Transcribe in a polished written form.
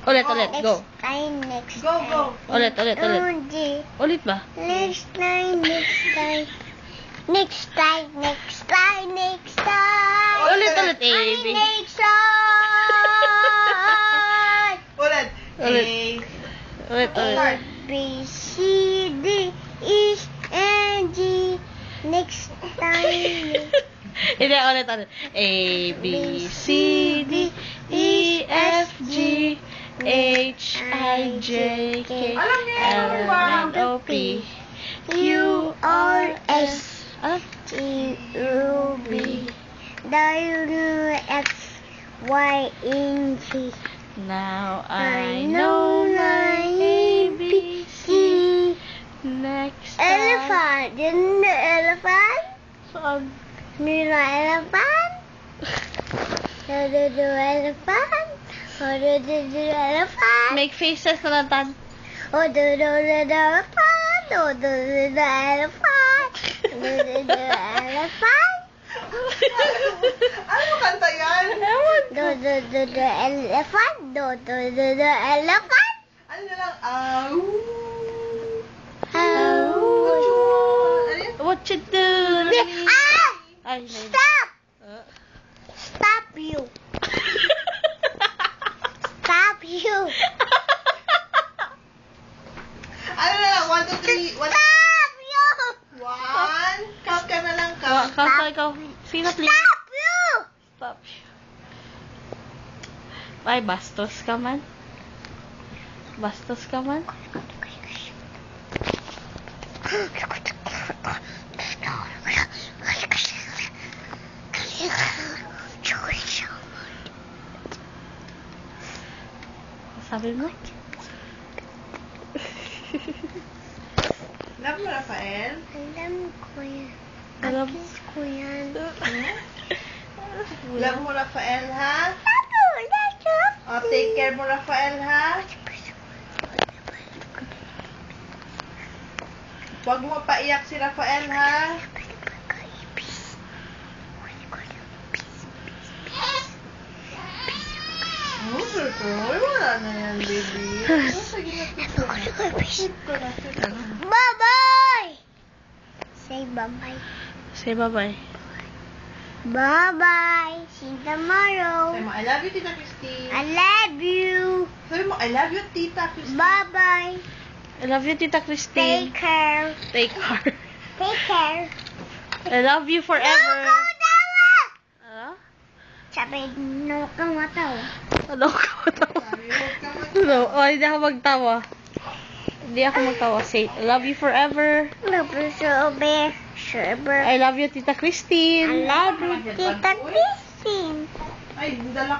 Ulit, Go. ulit. Go. Next Go, time. go. Ulit, ulit, ulit. Ulit ba? Next time. Next time. Ulit, ulit. A, B. Next time. Ulit. Ulit. Ulit, A, ulit. B, C, D, E, F, G. Next time. Hindi, ulit, ulit. A, B, C, D, E, F, G, H, I, J, K, Alam niya yan, L, ano ba? M, N, O, P, Q, R, S. Ah? T, U, B, W, X, Y, and Z. Now I know my A, B, C. Next time. Elephant. Yun na elephant? Saan? Nino elephant? Do elephant? Do elephant? Make faces na lang, Tan. Do elephant? Do elephant? Do elephant? Ano kanta yan? Do elephant? Do elephant? Ano na lang? Au. How? Ano yan? What you do? Ah! Ay, hindi. Stop! Ah. Stop you! Stop you! Ano na lang? 1, 2, 3. 1. Stop you! 1. Count ka na lang. Count Count. ka, ikaw. Sino, please? Stop you! Stop. Ay, bastos ka man. Bastos ka man. Sabi mo? Love mo, Rafael? Alam ko yan. Alam. Kiss ko yan. Love mo, Rafael, ha? Tato! Tato! O, take care mo, Rafael, ha? Huwag mo paiyak si Rafael, ha? Oh, Rafael, wala na yan, baby. Sige na, sleep ka na. Bye-bye! Say bye-bye. Say bye-bye. Bye-bye. See you tomorrow. Sabi mo, I love you, Tita Christine. I love you. Sabi mo, I love you, Tita Christine. Bye-bye. I love you, Tita Christine. Take care. Take care. Take care. I love you forever. No, go tawa! Ano? Sabi, no ka matawa. Ano ka matawa? Sabi, huwag ka mag- No, oh, hindi ako magtawa. Hindi ako magtawa. Say, I love you forever. Love you so bear. Super. I love you, Tita I Christine. love you, Tita Christine. Ay, dala